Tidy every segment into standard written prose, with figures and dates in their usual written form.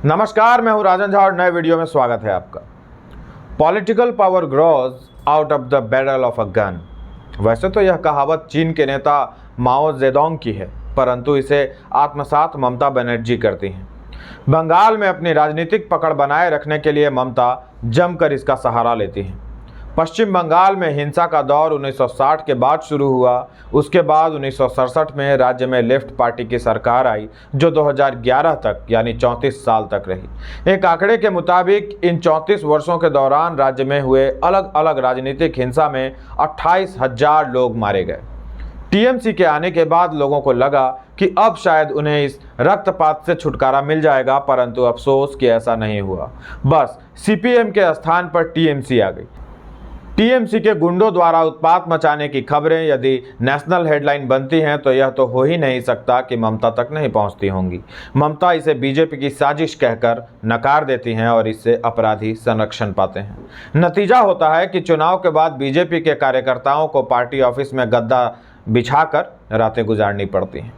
नमस्कार, मैं हूं राजन झा और नए वीडियो में स्वागत है आपका। Political power grows out of the barrel of a gun. वैसे तो यह कहावत चीन के नेता माओ जेडोंग की है, परंतु इसे आत्मसात ममता बनर्जी करती हैं। बंगाल में अपनी राजनीतिक पकड़ बनाए रखने के लिए ममता जमकर इसका सहारा लेती हैं। पश्चिम बंगाल में हिंसा का दौर 1960 के बाद शुरू हुआ। उसके बाद 1967 में राज्य में लेफ्ट पार्टी की सरकार आई, जो 2011 तक यानी 34 साल तक रही। एक आंकड़े के मुताबिक इन 34 वर्षों के दौरान राज्य में हुए अलग अलग राजनीतिक हिंसा में 28,000 लोग मारे गए। टीएमसी के आने के बाद लोगों को लगा कि अब शायद उन्हें इस रक्तपात से छुटकारा मिल जाएगा, परंतु अफसोस कि ऐसा नहीं हुआ। बस सीपीएम के स्थान पर टीएमसी आ गई। टीएमसी के गुंडों द्वारा उत्पात मचाने की खबरें यदि नेशनल हेडलाइन बनती हैं तो यह तो हो ही नहीं सकता कि ममता तक नहीं पहुंचती होंगी। ममता इसे बीजेपी की साजिश कहकर नकार देती हैं और इससे अपराधी संरक्षण पाते हैं। नतीजा होता है कि चुनाव के बाद बीजेपी के कार्यकर्ताओं को पार्टी ऑफिस में गद्दा बिछाकर रातें गुजारनी पड़ती हैं।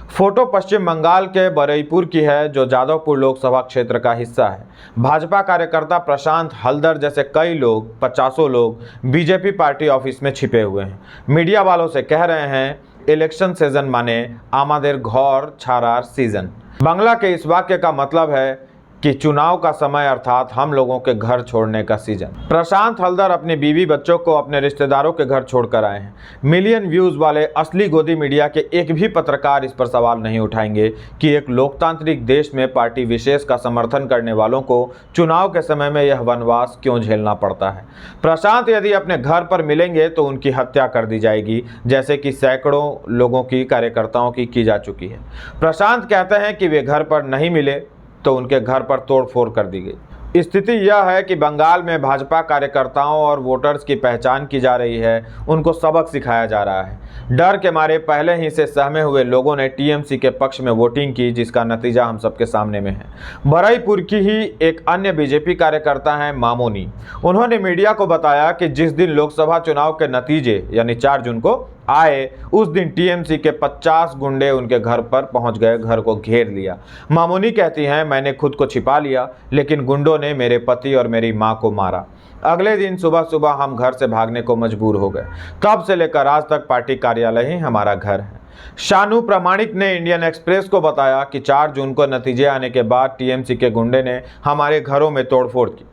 फोटो पश्चिम बंगाल के बरईपुर की है, जो जादवपुर लोकसभा क्षेत्र का हिस्सा है। भाजपा कार्यकर्ता प्रशांत हलदर जैसे कई लोग, 50 लोग बीजेपी पार्टी ऑफिस में छिपे हुए हैं। मीडिया वालों से कह रहे हैं, इलेक्शन सीजन माने आमादेर घर छाड़ार सीजन। बांग्ला के इस वाक्य का मतलब है कि चुनाव का समय अर्थात हम लोगों के घर छोड़ने का सीजन। प्रशांत हलदर अपनी बीवी बच्चों को अपने रिश्तेदारों के घर छोड़कर आए हैं। मिलियन व्यूज वाले असली गोदी मीडिया के एक भी पत्रकार इस पर सवाल नहीं उठाएंगे कि एक लोकतांत्रिक देश में पार्टी विशेष का समर्थन करने वालों को चुनाव के समय में यह वनवास क्यों झेलना पड़ता है। प्रशांत यदि अपने घर पर मिलेंगे तो उनकी हत्या कर दी जाएगी, जैसे कि सैकड़ों लोगों की कार्यकर्ताओं की जा चुकी है। प्रशांत कहते हैं कि वे घर पर नहीं मिले तो उनके घर पर तोड़फोड़ कर दी गई। स्थिति यह है कि बंगाल में भाजपा कार्यकर्ताओं और वोटर्स की पहचान की जा रही है, उनको सबक सिखाया जा रहा है। डर के मारे पहले ही से सहमे हुए लोगों ने टीएमसी के पक्ष में वोटिंग की, जिसका नतीजा हम सबके सामने में है। बरईपुर की ही एक अन्य बीजेपी कार्यकर्ता हैं मामोनी। उन्होंने मीडिया को बताया कि जिस दिन लोकसभा चुनाव के नतीजे यानी 4 जून को आए, उस दिन टीएमसी के 50 गुंडे उनके घर पर पहुंच गए, घर को घेर लिया। मामोनी कहती हैं, मैंने खुद को छिपा लिया, लेकिन गुंडों ने मेरे पति और मेरी मां को मारा। अगले दिन सुबह सुबह हम घर से भागने को मजबूर हो गए। तब से लेकर आज तक पार्टी कार्यालय ही हमारा घर है। शानू प्रामाणिक ने इंडियन एक्सप्रेस को बताया कि 4 जून को नतीजे आने के बाद टीएमसी के गुंडे ने हमारे घरों में तोड़फोड़ की।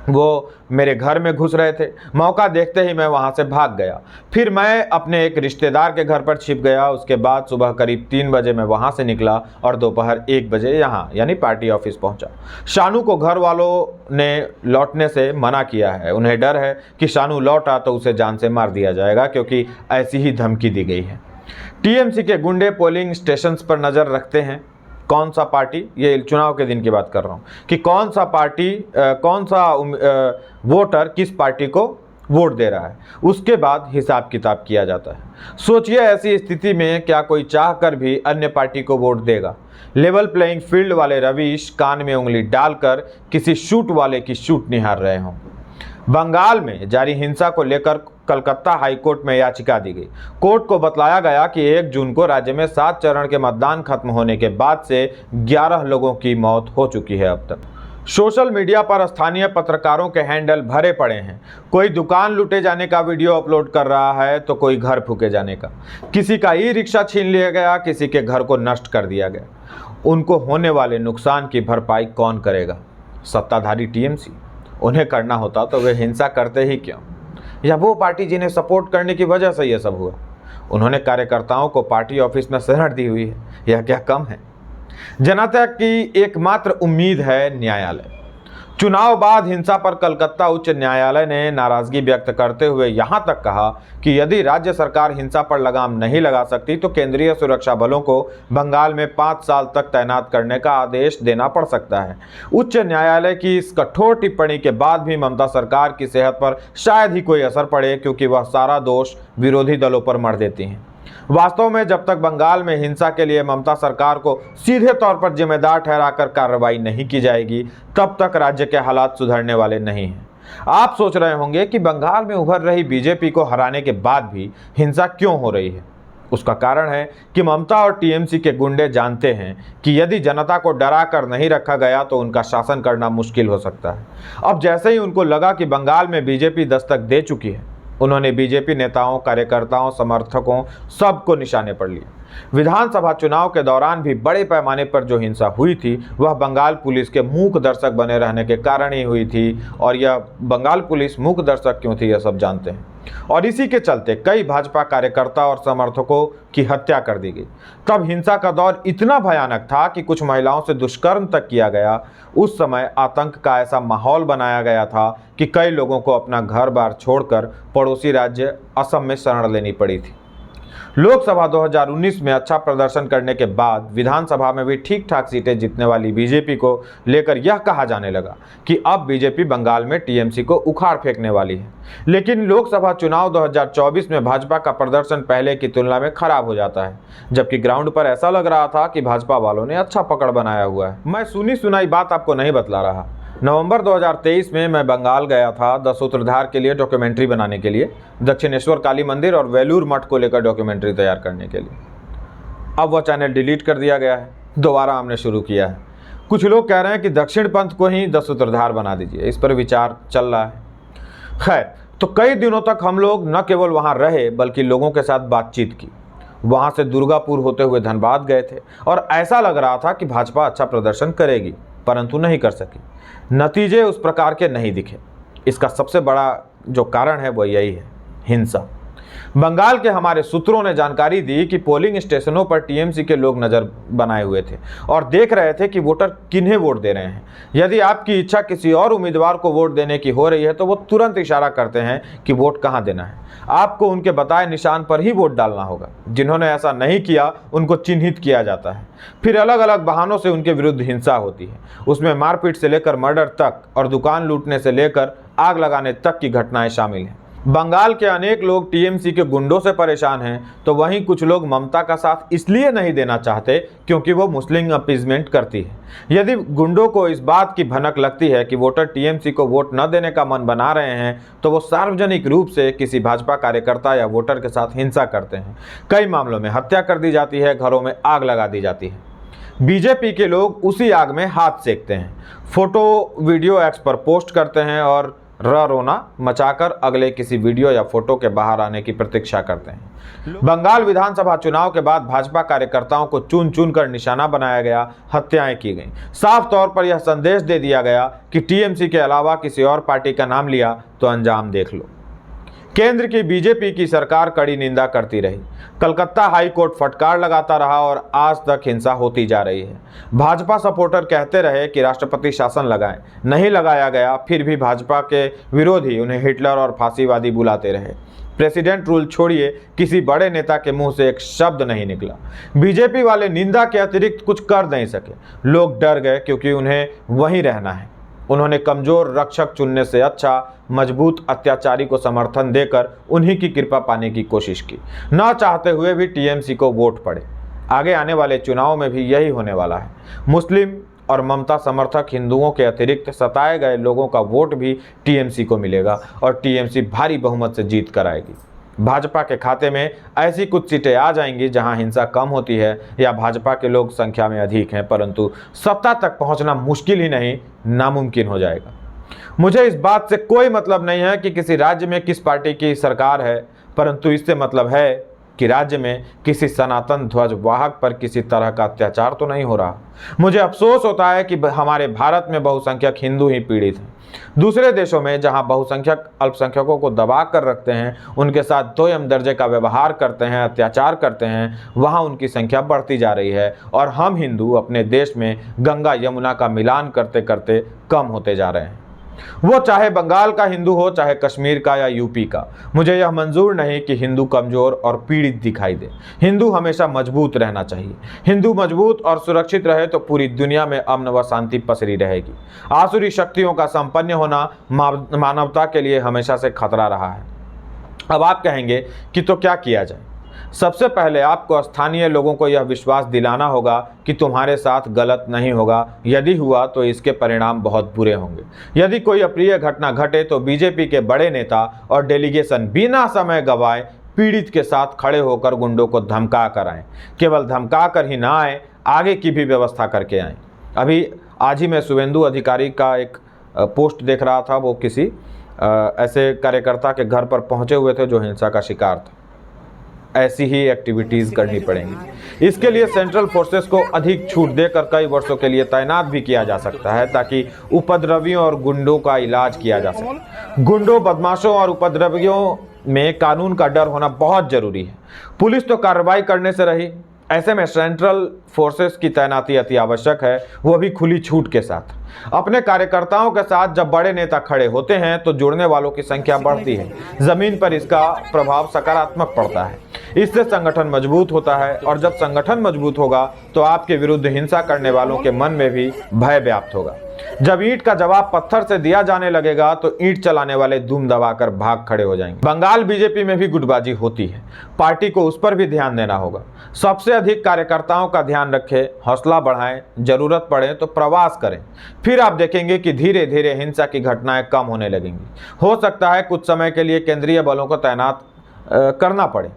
वो मेरे घर में घुस रहे थे। मौका देखते ही मैं वहां से भाग गया। फिर मैं अपने एक रिश्तेदार के घर पर छिप गया। उसके बाद सुबह करीब 3 बजे मैं वहां से निकला और दोपहर 1 बजे यहाँ यानी पार्टी ऑफिस पहुंचा। शानू को घर वालों ने लौटने से मना किया है। उन्हें डर है कि शानू लौटा तो उसे जान से मार दिया जाएगा, क्योंकि ऐसी ही धमकी दी गई है। टीएमसी के गुंडे पोलिंग स्टेशन पर नजर रखते हैं। कौन सा पार्टी, ये चुनाव के दिन की बात कर रहा हूँ, कि कौन सा पार्टी कौन सा वोटर किस पार्टी को वोट दे रहा है, उसके बाद हिसाब किताब किया जाता है। सोचिए, ऐसी स्थिति में क्या कोई चाहकर भी अन्य पार्टी को वोट देगा। लेवल प्लेइंग फील्ड वाले रवीश कान में उंगली डालकर किसी शूट वाले की शूट निहार रहे हों। बंगाल में जारी हिंसा को लेकर कलकत्ता हाईकोर्ट में याचिका दी गई। कोर्ट को बतलाया गया कि 1 जून को राज्य में 7 चरण के मतदान खत्म होने के बाद से 11 लोगों की मौत हो चुकी है अब तक। सोशल मीडिया पर स्थानीय पत्रकारों के हैंडल भरे पड़े हैं। कोई दुकान लूटे जाने का वीडियो अपलोड कर रहा है तो कोई घर फूके जाने का। किसी का ई रिक्शा छीन लिया गया, किसी के घर को नष्ट कर दिया गया। उनको होने वाले नुकसान की भरपाई कौन करेगा? सत्ताधारी टीएमसी। उन्हें करना होता तो वे हिंसा करते ही क्यों? या वो पार्टी जिन्हें सपोर्ट करने की वजह से यह सब हुआ? उन्होंने कार्यकर्ताओं को पार्टी ऑफिस में शरण दी हुई है, यह क्या कम है? जनता की एकमात्र उम्मीद है न्यायालय। चुनाव बाद हिंसा पर कलकत्ता उच्च न्यायालय ने नाराजगी व्यक्त करते हुए यहां तक कहा कि यदि राज्य सरकार हिंसा पर लगाम नहीं लगा सकती तो केंद्रीय सुरक्षा बलों को बंगाल में 5 साल तक तैनात करने का आदेश देना पड़ सकता है। उच्च न्यायालय की इस कठोर टिप्पणी के बाद भी ममता सरकार की सेहत पर शायद ही कोई असर पड़े, क्योंकि वह सारा दोष विरोधी दलों पर मढ़ देती हैं। वास्तव में जब तक बंगाल में हिंसा के लिए ममता सरकार को सीधे तौर पर जिम्मेदार ठहराकर कार्रवाई नहीं की जाएगी, तब तक राज्य के हालात सुधरने वाले नहीं हैं। आप सोच रहे होंगे कि बंगाल में उभर रही बीजेपी को हराने के बाद भी हिंसा क्यों हो रही है। उसका कारण है कि ममता और टीएमसी के गुंडे जानते हैं कि यदि जनता को डरा कर नहीं रखा गया तो उनका शासन करना मुश्किल हो सकता है। अब जैसे ही उनको लगा कि बंगाल में बीजेपी दस्तक दे चुकी है, उन्होंने बीजेपी नेताओं, कार्यकर्ताओं, समर्थकों सबको निशाने पर लिया। विधानसभा चुनाव के दौरान भी बड़े पैमाने पर जो हिंसा हुई थी वह बंगाल पुलिस के मूक दर्शक बने रहने के कारण ही हुई थी। और यह बंगाल पुलिस मूक दर्शक क्यों थी यह सब जानते हैं। और इसी के चलते कई भाजपा कार्यकर्ता और समर्थकों की हत्या कर दी गई। तब हिंसा का दौर इतना भयानक था कि कुछ महिलाओं से दुष्कर्म तक किया गया। उस समय आतंक का ऐसा माहौल बनाया गया था कि कई लोगों को अपना घर बार छोड़कर पड़ोसी राज्य असम में शरण लेनी पड़ी थी। लोकसभा 2019 में अच्छा प्रदर्शन करने के बाद विधानसभा में भी ठीक ठाक सीटें जीतने वाली बीजेपी को लेकर यह कहा जाने लगा कि अब बीजेपी बंगाल में टीएमसी को उखाड़ फेंकने वाली है। लेकिन लोकसभा चुनाव 2024 में भाजपा का प्रदर्शन पहले की तुलना में खराब हो जाता है, जबकि ग्राउंड पर ऐसा लग रहा था कि भाजपा वालों ने अच्छा पकड़ बनाया हुआ है। मैं सुनी सुनाई बात आपको नहीं बतला रहा। नवंबर 2023 में मैं बंगाल गया था 10 सूत्रधार के लिए डॉक्यूमेंट्री बनाने के लिए, दक्षिणेश्वर काली मंदिर और वेलूर मठ को लेकर डॉक्यूमेंट्री तैयार करने के लिए। अब वह चैनल डिलीट कर दिया गया है, दोबारा हमने शुरू किया है। कुछ लोग कह रहे हैं कि दक्षिण पंथ को ही 10 सूत्रधार बना दीजिए, इस पर विचार चल रहा है। खैर, तो कई दिनों तक हम लोग न केवल वहाँ रहे बल्कि लोगों के साथ बातचीत की। वहाँ से दुर्गापुर होते हुए धनबाद गए थे और ऐसा लग रहा था कि भाजपा अच्छा प्रदर्शन करेगी, परंतु नहीं कर सकी। नतीजे उस प्रकार के नहीं दिखे। इसका सबसे बड़ा जो कारण है वह यही है, हिंसा। बंगाल के हमारे सूत्रों ने जानकारी दी कि पोलिंग स्टेशनों पर टीएमसी के लोग नजर बनाए हुए थे और देख रहे थे कि वोटर किन्हें वोट दे रहे हैं। यदि आपकी इच्छा किसी और उम्मीदवार को वोट देने की हो रही है तो वो तुरंत इशारा करते हैं कि वोट कहां देना है। आपको उनके बताए निशान पर ही वोट डालना होगा। जिन्होंने ऐसा नहीं किया उनको चिन्हित किया जाता है। फिर अलग अलग बहानों से उनके विरुद्ध हिंसा होती है। उसमें मारपीट से लेकर मर्डर तक और दुकान लूटने से लेकर आग लगाने तक की घटनाएं शामिल हैं। बंगाल के अनेक लोग टीएमसी के गुंडों से परेशान हैं, तो वहीं कुछ लोग ममता का साथ इसलिए नहीं देना चाहते क्योंकि वो मुस्लिम अपीजमेंट करती है। यदि गुंडों को इस बात की भनक लगती है कि वोटर टीएमसी को वोट न देने का मन बना रहे हैं तो वो सार्वजनिक रूप से किसी भाजपा कार्यकर्ता या वोटर के साथ हिंसा करते हैं। कई मामलों में हत्या कर दी जाती है, घरों में आग लगा दी जाती है। बीजेपी के लोग उसी आग में हाथ सेकते हैं, फोटो वीडियो एक्स पर पोस्ट करते हैं और रोना मचाकर अगले किसी वीडियो या फोटो के बाहर आने की प्रतीक्षा करते हैं। बंगाल विधानसभा चुनाव के बाद भाजपा कार्यकर्ताओं को चुन चुन कर निशाना बनाया गया, हत्याएं की गईं। साफ तौर पर यह संदेश दे दिया गया कि टीएमसी के अलावा किसी और पार्टी का नाम लिया तो अंजाम देख लो। केंद्र की बीजेपी की सरकार कड़ी निंदा करती रही। कलकत्ता हाई कोर्ट फटकार लगाता रहा और आज तक हिंसा होती जा रही है। भाजपा सपोर्टर कहते रहे कि राष्ट्रपति शासन लगाएं, नहीं लगाया गया, फिर भी भाजपा के विरोधी उन्हें हिटलर और फांसीवादी बुलाते रहे। प्रेसिडेंट रूल छोड़िए, किसी बड़े नेता के मुंह से एक शब्द नहीं निकला। बीजेपी वाले निंदा के अतिरिक्त कुछ कर नहीं सके। लोग डर गए क्योंकि उन्हें वहीं रहना है। उन्होंने कमजोर रक्षक चुनने से अच्छा मजबूत अत्याचारी को समर्थन देकर उन्हीं की कृपा पाने की कोशिश की। न चाहते हुए भी टीएमसी को वोट पड़े। आगे आने वाले चुनाव में भी यही होने वाला है। मुस्लिम और ममता समर्थक हिंदुओं के अतिरिक्त सताए गए लोगों का वोट भी टीएमसी को मिलेगा और टीएमसी भारी बहुमत से जीत कर आएगी। भाजपा के खाते में ऐसी कुछ सीटें आ जाएंगी जहां हिंसा कम होती है या भाजपा के लोग संख्या में अधिक हैं, परंतु सत्ता तक पहुंचना मुश्किल ही नहीं, नामुमकिन हो जाएगा। मुझे इस बात से कोई मतलब नहीं है कि किसी राज्य में किस पार्टी की सरकार है, परंतु इससे मतलब है कि राज्य में किसी सनातन ध्वज वाहक पर किसी तरह का अत्याचार तो नहीं हो रहा। मुझे अफसोस होता है कि हमारे भारत में बहुसंख्यक हिंदू ही पीड़ित हैं। दूसरे देशों में जहां बहुसंख्यक अल्पसंख्यकों को दबा कर रखते हैं, उनके साथ दोयम दर्जे का व्यवहार करते हैं, अत्याचार करते हैं, वहां उनकी संख्या बढ़ती जा रही है और हम हिंदू अपने देश में गंगा यमुना का मिलान करते करते कम होते जा रहे हैं। वो चाहे बंगाल का हिंदू हो, चाहे कश्मीर का या यूपी का। मुझे यह मंजूर नहीं कि हिंदू कमजोर और पीड़ित दिखाई दे। हिंदू हमेशा मजबूत रहना चाहिए। हिंदू मजबूत और सुरक्षित रहे तो पूरी दुनिया में अमन व शांति पसरी रहेगी। आसुरी शक्तियों का संपन्न होना मानवता के लिए हमेशा से खतरा रहा है। अब आप कहेंगे कि तो क्या किया जाए? सबसे पहले आपको स्थानीय लोगों को यह विश्वास दिलाना होगा कि तुम्हारे साथ गलत नहीं होगा। यदि हुआ तो इसके परिणाम बहुत बुरे होंगे। यदि कोई अप्रिय घटना घटे तो बीजेपी के बड़े नेता और डेलीगेशन बिना समय गंवाए पीड़ित के साथ खड़े होकर गुंडों को धमका कर आएँ। केवल धमका कर ही ना आए, आगे की भी व्यवस्था करके आएँ। अभी आज ही मैं शुभेंदु अधिकारी का एक पोस्ट देख रहा था, वो किसी ऐसे कार्यकर्ता के घर पर पहुंचे हुए थे जो हिंसा का शिकार था। ऐसी ही एक्टिविटीज़ करनी पड़ेंगी। इसके लिए सेंट्रल फोर्सेस को अधिक छूट देकर कई वर्षों के लिए तैनात भी किया जा सकता है, ताकि उपद्रवियों और गुंडों का इलाज किया जा सके। गुंडों, बदमाशों और उपद्रवियों में कानून का डर होना बहुत जरूरी है। पुलिस तो कार्रवाई करने से रही, ऐसे में सेंट्रल फोर्सेस की तैनाती अति आवश्यक है, वो भी खुली छूट के साथ। अपने कार्यकर्ताओं के साथ जब बड़े नेता खड़े होते हैं तो जुड़ने वालों की संख्या बढ़ती है, जमीन पर इसका प्रभाव सकारात्मक पड़ता है। इससे संगठन मजबूत होता है, और जब संगठन मजबूत होगा तो आपके विरुद्ध हिंसा करने वालों के मन में भी भय व्याप्त होगा। जब ईंट का जवाब पत्थर से दिया जाने लगेगा तो ईंट चलाने वाले दुम दबाकर भाग खड़े हो जाएंगे। बंगाल बीजेपी में भी गुटबाजी होती है, पार्टी को उस पर भी ध्यान देना होगा। सबसे अधिक कार्यकर्ताओं का ध्यान रखें, हौसला बढ़ाएं, जरूरत पड़े तो प्रवास करें। फिर आप देखेंगे कि धीरे धीरे हिंसा की घटनाएं कम होने लगेंगी। हो सकता है कुछ समय के लिए केंद्रीय बलों को तैनात करना पड़े।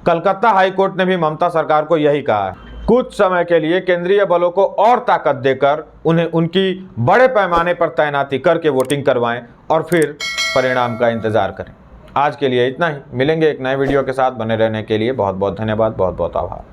कलकत्ता हाईकोर्ट ने भी ममता सरकार को यही कहा है। कुछ समय के लिए केंद्रीय बलों को और ताकत देकर उन्हें उनकी बड़े पैमाने पर तैनाती करके वोटिंग करवाएं और फिर परिणाम का इंतजार करें। आज के लिए इतना ही। मिलेंगे एक नए वीडियो के साथ। बने रहने के लिए बहुत बहुत धन्यवाद, बहुत बहुत आभार।